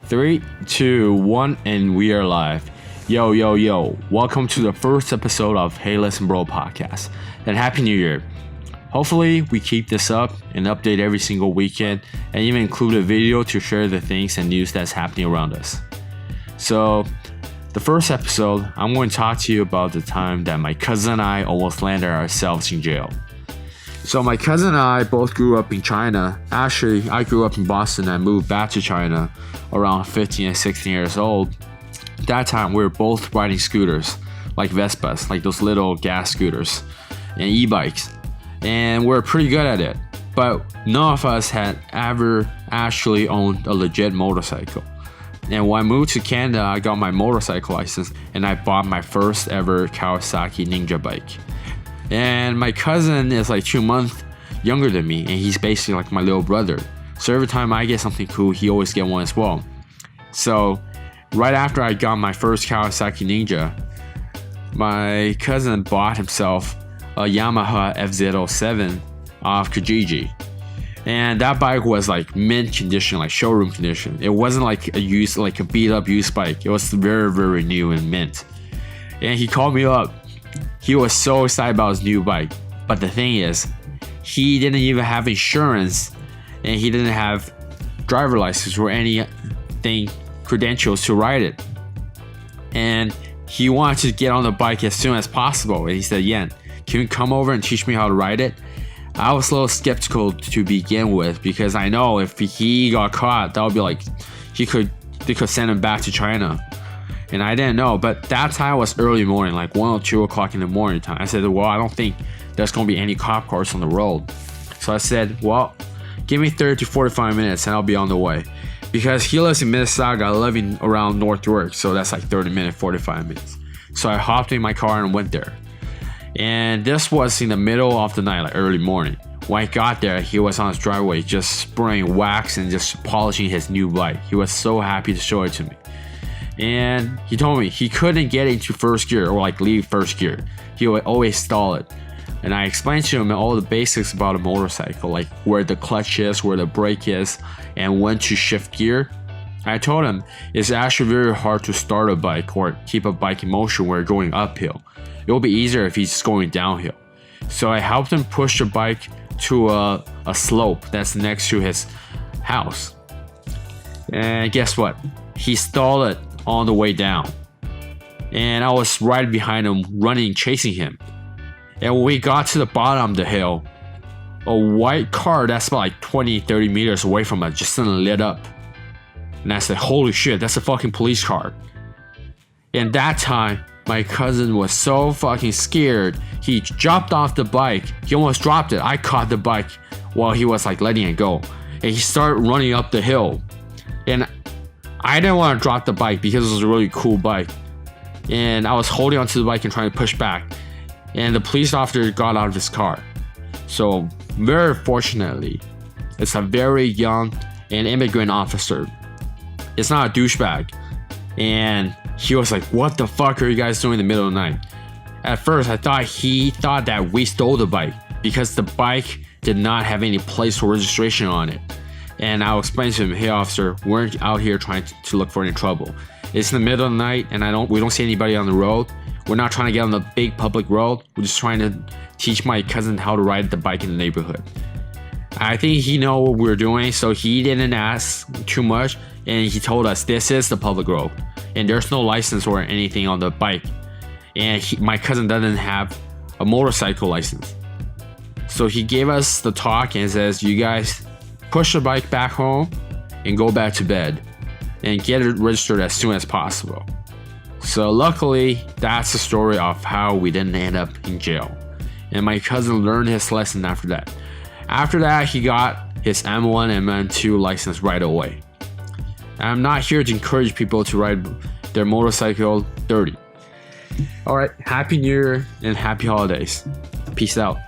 3, 2, 1, and we are live. Yo. Welcome to the first episode of Hey Listen Bro podcast. And Happy New Year. Hopefully, we keep this up and update every single weekend and even include a video to share the things and news that's happening around us. So, the first episode, I'm going to talk to you about the time that my cousin and I almost landed ourselves in jail. So my cousin and I both grew up in China. Actually, I grew up in Boston and moved back to China around 15 and 16 years old. That time, we were both riding scooters, like Vespas, like those little gas scooters, and e-bikes. And we were pretty good at it. But none of us had ever actually owned a legit motorcycle. And when I moved to Canada, I got my motorcycle license and I bought my first ever Kawasaki Ninja bike. And my cousin is like 2 months younger than me, and he's basically like my little brother. So every time I get something cool, he always get one as well. So right after I got my first Kawasaki Ninja, my cousin bought himself a Yamaha F-07 off Kijiji. And that bike was like mint condition, like showroom condition. It wasn't like a beat up used bike. It was very, very new and mint. And he called me up. He was so excited about his new bike. But the thing is, he didn't even have insurance and he didn't have driver license or anything credentials to ride it. And he wanted to get on the bike as soon as possible. And he said, Yan, can you come over and teach me how to ride it? I was a little skeptical to begin with because I know if he got caught, that would be like, they could send him back to China. And I didn't know, but that time was early morning, like 1 or 2 o'clock in the morning time. I said, well, I don't think there's going to be any cop cars on the road. So I said, well, give me 30 to 45 minutes and I'll be on the way. Because he lives in Mississauga, living around North York, so that's like 30 minutes, 45 minutes. So I hopped in my car and went there. And this was in the middle of the night, like early morning. When I got there, he was on his driveway just spraying wax and just polishing his new bike. He was so happy to show it to me. And he told me he couldn't get into first gear or like leave first gear. He would always stall it. And I explained to him all the basics about a motorcycle, like where the clutch is, where the brake is, and when to shift gear. I told him it's actually very hard to start a bike or keep a bike in motion when going uphill. It will be easier if he's going downhill. So I helped him push the bike to a slope that's next to his house. And guess what? He stalled it on the way down. And I was right behind him, running, chasing him. And when we got to the bottom of the hill, a white car that's about like 20-30 meters away from us just suddenly lit up. And I said, holy shit, that's a fucking police car. And that time, my cousin was so fucking scared, he jumped off the bike. He almost dropped it. I caught the bike while he was like letting it go. And he started running up the hill. And I didn't want to drop the bike because it was a really cool bike. And I was holding onto the bike and trying to push back. And the police officer got out of his car. So very fortunately, it's a very young and immigrant officer. It's not a douchebag. And he was like, what the fuck are you guys doing in the middle of the night? At first, I thought he thought that we stole the bike because the bike did not have any place or registration on it. And I'll explain to him, hey officer, we're out here trying to look for any trouble. It's in the middle of the night and we don't see anybody on the road. We're not trying to get on the big public road. We're just trying to teach my cousin how to ride the bike in the neighborhood. I think he know what we're doing, so he didn't ask too much. And he told us this is the public road. And there's no license or anything on the bike. And my cousin doesn't have a motorcycle license. So he gave us the talk and says, you guys push the bike back home and go back to bed and get it registered as soon as possible. So luckily, that's the story of how we didn't end up in jail. And my cousin learned his lesson after that. After that, he got his M1 and M2 license right away. I'm not here to encourage people to ride their motorcycle dirty. Alright, Happy New Year and Happy Holidays. Peace out.